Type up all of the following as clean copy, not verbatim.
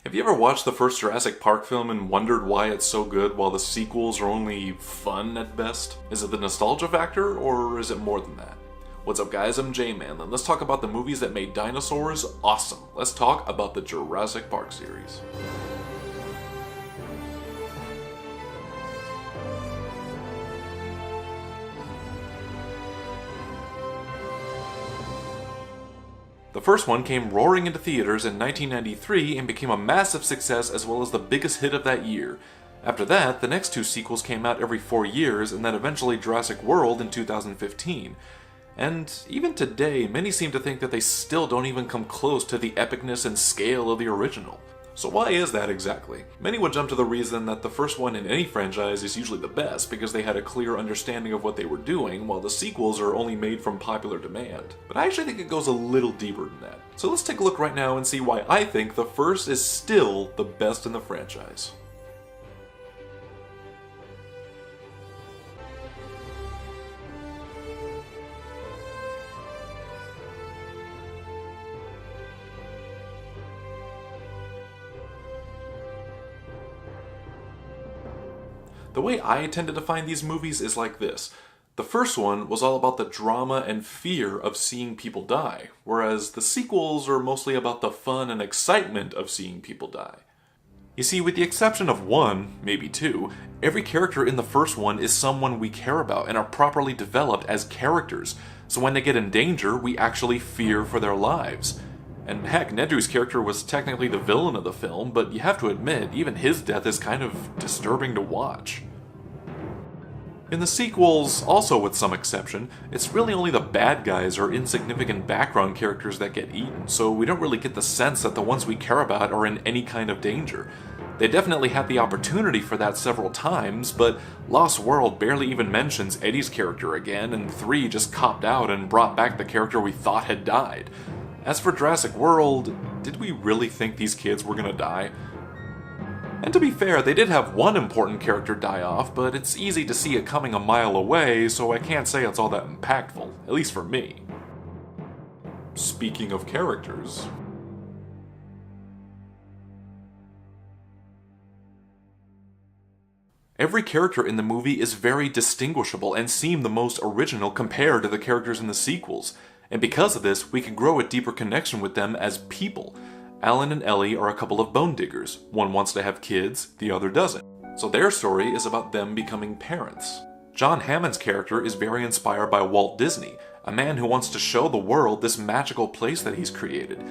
Have you ever watched the first Jurassic Park film and wondered why it's so good while the sequels are only fun at best? Is it the nostalgia factor, or is it more than that? What's up guys, I'm J-Man, and let's talk about the movies that made dinosaurs awesome. Let's talk about the Jurassic Park series. The first one came roaring into theaters in 1993 and became a massive success as well as the biggest hit of that year. After that, the next two sequels came out every 4 years and then eventually Jurassic World in 2015. And even today, many seem to think that they still don't even come close to the epicness and scale of the original. So why is that exactly? Many would jump to the reason that the first one in any franchise is usually the best because they had a clear understanding of what they were doing, while the sequels are only made from popular demand. But I actually think it goes a little deeper than that. So let's take a look right now and see why I think the first is still the best in the franchise. The way I tend to define these movies is like this. The first one was all about the drama and fear of seeing people die, whereas the sequels are mostly about the fun and excitement of seeing people die. You see, with the exception of one, maybe two, every character in the first one is someone we care about and are properly developed as characters, so when they get in danger, we actually fear for their lives. And heck, Nedry's character was technically the villain of the film, but you have to admit, even his death is kind of disturbing to watch. In the sequels, also with some exception, it's really only the bad guys or insignificant background characters that get eaten, so we don't really get the sense that the ones we care about are in any kind of danger. They definitely had the opportunity for that several times, but Lost World barely even mentions Eddie's character again, and 3 just copped out and brought back the character we thought had died. As for Jurassic World, did we really think these kids were gonna die? And to be fair, they did have one important character die off, but it's easy to see it coming a mile away, so I can't say it's all that impactful, at least for me. Speaking of characters... Every character in the movie is very distinguishable and seem the most original compared to the characters in the sequels. And because of this, we can grow a deeper connection with them as people. Alan and Ellie are a couple of bone diggers. One wants to have kids, the other doesn't. So their story is about them becoming parents. John Hammond's character is very inspired by Walt Disney, a man who wants to show the world this magical place that he's created.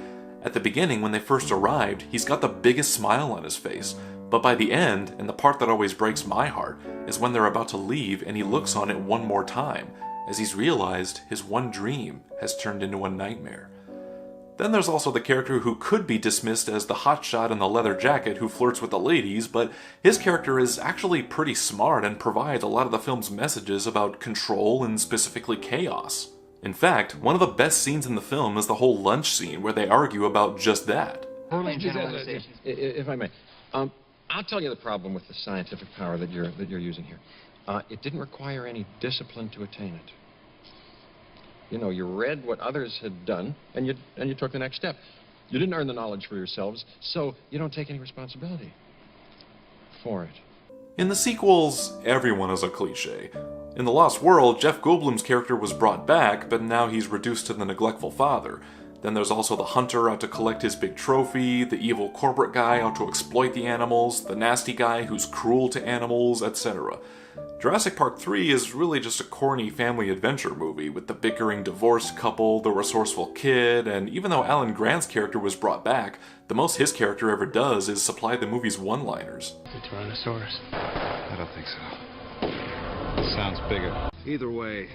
At the beginning, when they first arrived, he's got the biggest smile on his face. But by the end, and the part that always breaks my heart, is when they're about to leave and he looks on it one more time, as he's realized his one dream has turned into a nightmare. Then there's also the character who could be dismissed as the hotshot in the leather jacket who flirts with the ladies, but his character is actually pretty smart and provides a lot of the film's messages about control and specifically chaos. In fact, one of the best scenes in the film is the whole lunch scene where they argue about just that. If I may, I'll tell you the problem with the scientific power that you're using here. It didn't require any discipline to attain it. You know, you read what others had done, and you took the next step. You didn't earn the knowledge for yourselves, so you don't take any responsibility for it. In the sequels, everyone is a cliché. In The Lost World, Jeff Goldblum's character was brought back, but now he's reduced to the neglectful father. Then there's also the hunter out to collect his big trophy, the evil corporate guy out to exploit the animals, the nasty guy who's cruel to animals, etc. Jurassic Park 3 is really just a corny family adventure movie with the bickering divorced couple, the resourceful kid, and even though Alan Grant's character was brought back, the most his character ever does is supply the movie's one-liners. The Tyrannosaurus? I don't think so. It sounds bigger. Either way,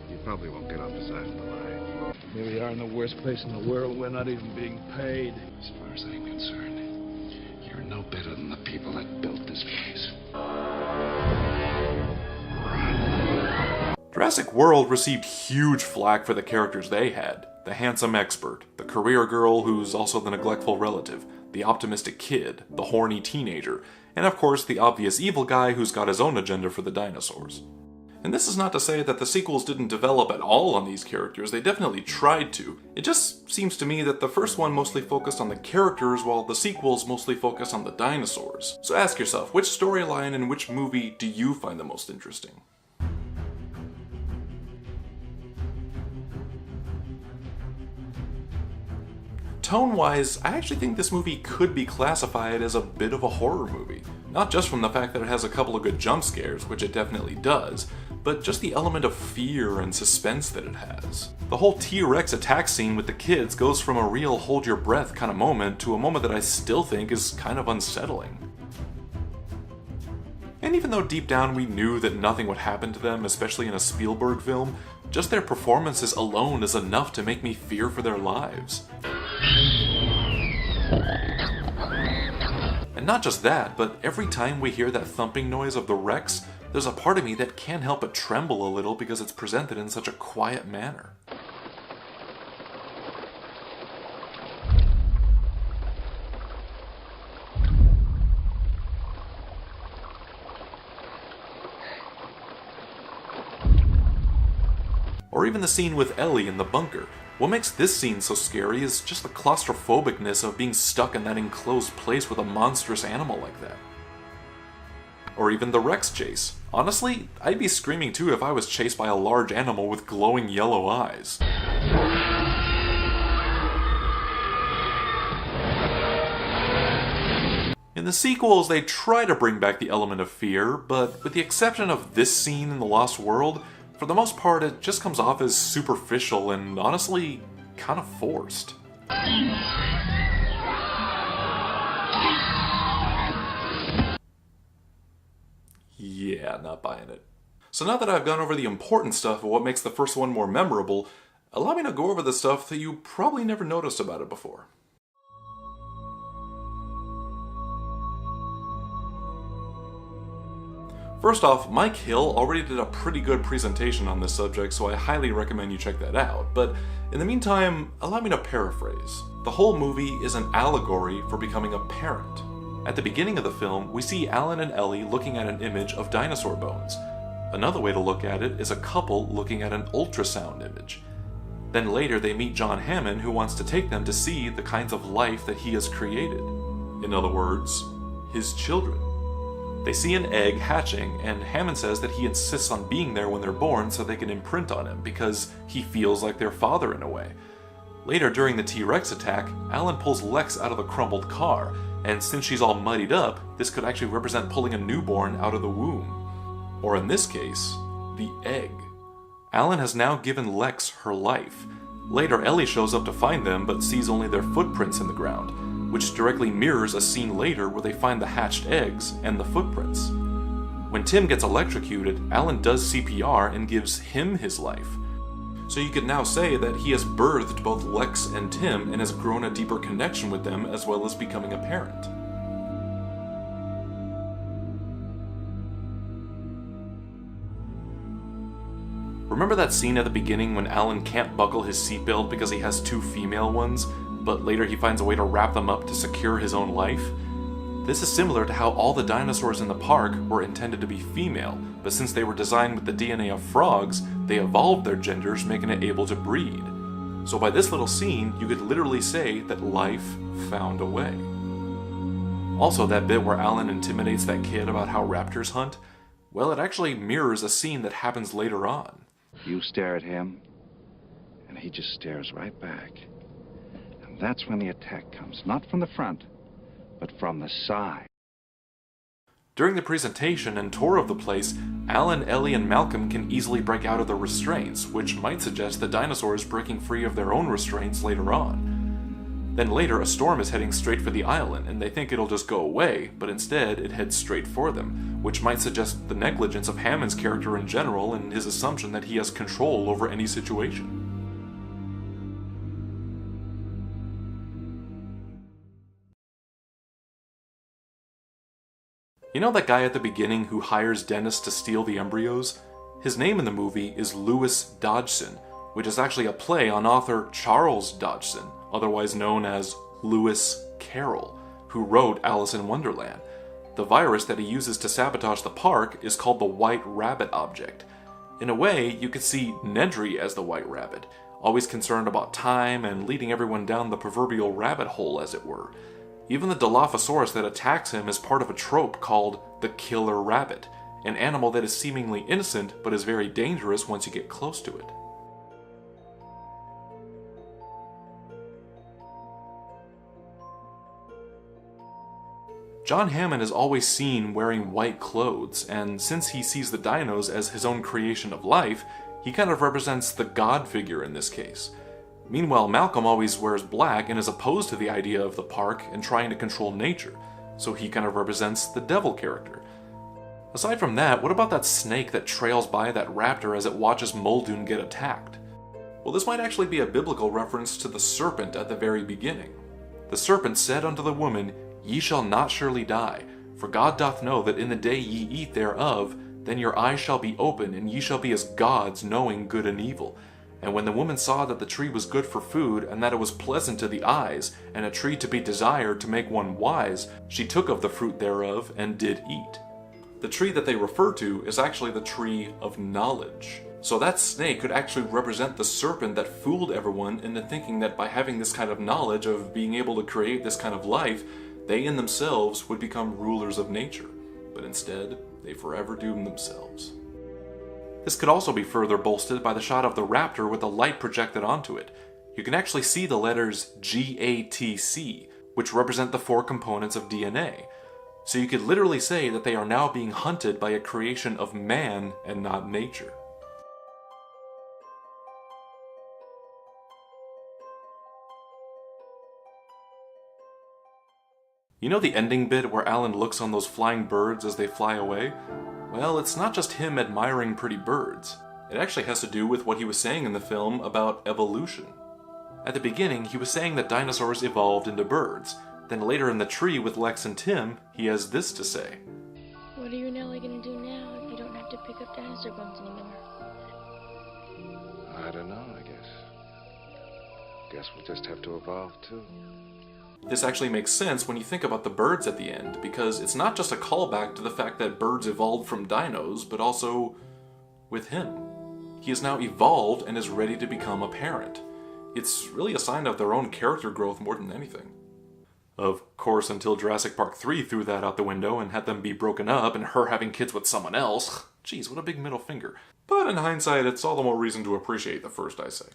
you probably won't get off the side of the line. Here we are in the worst place in the world. We're not even being paid. As far as I'm concerned, you're no better than the people that built this place. Jurassic World received huge flack for the characters they had. The handsome expert, the career girl who's also the neglectful relative, the optimistic kid, the horny teenager, and of course the obvious evil guy who's got his own agenda for the dinosaurs. And this is not to say that the sequels didn't develop at all on these characters, they definitely tried to. It just seems to me that the first one mostly focused on the characters while the sequels mostly focus on the dinosaurs. So ask yourself, which storyline and which movie do you find the most interesting? Tone-wise, I actually think this movie could be classified as a bit of a horror movie. Not just from the fact that it has a couple of good jump scares, which it definitely does, but just the element of fear and suspense that it has. The whole T-Rex attack scene with the kids goes from a real hold your breath kind of moment to a moment that I still think is kind of unsettling. And even though deep down we knew that nothing would happen to them, especially in a Spielberg film, just their performances alone is enough to make me fear for their lives. And not just that, but every time we hear that thumping noise of the Rex, there's a part of me that can't help but tremble a little because it's presented in such a quiet manner. Or even the scene with Ellie in the bunker. What makes this scene so scary is just the claustrophobicness of being stuck in that enclosed place with a monstrous animal like that. Or even the Rex chase. Honestly, I'd be screaming too if I was chased by a large animal with glowing yellow eyes. In the sequels, they try to bring back the element of fear, but with the exception of this scene in the Lost World, for the most part, it just comes off as superficial and honestly, kind of forced. Yeah, not buying it. So now that I've gone over the important stuff of what makes the first one more memorable, allow me to go over the stuff that you probably never noticed about it before. First off, Mike Hill already did a pretty good presentation on this subject, so I highly recommend you check that out. But in the meantime, allow me to paraphrase. The whole movie is an allegory for becoming a parent. At the beginning of the film, we see Alan and Ellie looking at an image of dinosaur bones. Another way to look at it is a couple looking at an ultrasound image. Then later they meet John Hammond, who wants to take them to see the kinds of life that he has created. In other words, his children. They see an egg hatching, and Hammond says that he insists on being there when they're born so they can imprint on him, because he feels like their father in a way. Later, during the T-Rex attack, Alan pulls Lex out of the crumbled car, and since she's all muddied up, this could actually represent pulling a newborn out of the womb. Or in this case, the egg. Alan has now given Lex her life. Later, Ellie shows up to find them, but sees only their footprints in the ground, which directly mirrors a scene later where they find the hatched eggs and the footprints. When Tim gets electrocuted, Alan does CPR and gives him his life. So you could now say that he has birthed both Lex and Tim and has grown a deeper connection with them as well as becoming a parent. Remember that scene at the beginning when Alan can't buckle his seatbelt because he has two female ones, but later he finds a way to wrap them up to secure his own life? This is similar to how all the dinosaurs in the park were intended to be female, but since they were designed with the DNA of frogs, they evolved their genders, making it able to breed. So by this little scene, you could literally say that life found a way. Also, that bit where Alan intimidates that kid about how raptors hunt, well, it actually mirrors a scene that happens later on. You stare at him, and he just stares right back. And that's when the attack comes, not from the front, but from the side. During the presentation and tour of the place, Alan, Ellie, and Malcolm can easily break out of the restraints, which might suggest the dinosaurs breaking free of their own restraints later on. Then later, a storm is heading straight for the island, and they think it'll just go away, but instead it heads straight for them, which might suggest the negligence of Hammond's character in general and his assumption that he has control over any situation. You know that guy at the beginning who hires Dennis to steal the embryos? His name in the movie is Louis Dodgson, which is actually a play on author Charles Dodgson, otherwise known as Lewis Carroll, who wrote Alice in Wonderland. The virus that he uses to sabotage the park is called the White Rabbit Object. In a way, you could see Nedry as the White Rabbit, always concerned about time and leading everyone down the proverbial rabbit hole, as it were. Even the Dilophosaurus that attacks him is part of a trope called the Killer Rabbit, an animal that is seemingly innocent but is very dangerous once you get close to it. John Hammond is always seen wearing white clothes, and since he sees the dinos as his own creation of life, he kind of represents the god figure in this case. Meanwhile, Malcolm always wears black and is opposed to the idea of the park and trying to control nature, so he kind of represents the devil character. Aside from that, what about that snake that trails by that raptor as it watches Muldoon get attacked? Well, this might actually be a biblical reference to the serpent at the very beginning. The serpent said unto the woman, Ye shall not surely die, for God doth know that in the day ye eat thereof, then your eyes shall be open, and ye shall be as gods, knowing good and evil. And when the woman saw that the tree was good for food, and that it was pleasant to the eyes, and a tree to be desired to make one wise, she took of the fruit thereof, and did eat. The tree that they refer to is actually the tree of knowledge. So that snake could actually represent the serpent that fooled everyone into thinking that by having this kind of knowledge of being able to create this kind of life, they in themselves would become rulers of nature, but instead, they forever doomed themselves. This could also be further bolstered by the shot of the raptor with the light projected onto it. You can actually see the letters GATC, which represent the 4 components of DNA. So you could literally say that they are now being hunted by a creation of man and not nature. You know the ending bit where Alan looks on those flying birds as they fly away? Well, it's not just him admiring pretty birds. It actually has to do with what he was saying in the film about evolution. At the beginning, he was saying that dinosaurs evolved into birds. Then later in the tree with Lex and Tim, he has this to say. What are you and Ellie gonna do now if you don't have to pick up dinosaur bones anymore? I don't know, I guess. Guess we'll just have to evolve too. This actually makes sense when you think about the birds at the end, because it's not just a callback to the fact that birds evolved from dinos, but also with him. He is now evolved and is ready to become a parent. It's really a sign of their own character growth more than anything. Of course, until Jurassic Park 3 threw that out the window and had them be broken up and her having kids with someone else. Jeez, what a big middle finger. But in hindsight, it's all the more reason to appreciate the first, I say.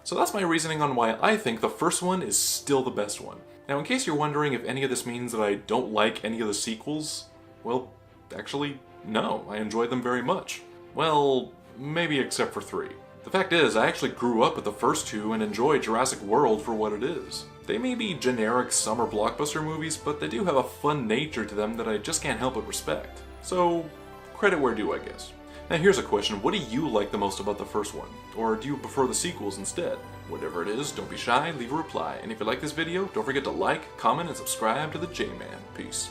So that's my reasoning on why I think the first one is still the best one. Now, in case you're wondering if any of this means that I don't like any of the sequels, well, actually, no, I enjoyed them very much. Well, maybe except for 3. The fact is, I actually grew up with the first 2 and enjoy Jurassic World for what it is. They may be generic summer blockbuster movies, but they do have a fun nature to them that I just can't help but respect. So, credit where due, I guess. Now here's a question, what do you like the most about the first one? Or do you prefer the sequels instead? Whatever it is, don't be shy, leave a reply. And if you like this video, don't forget to like, comment, and subscribe to the J-Man. Peace.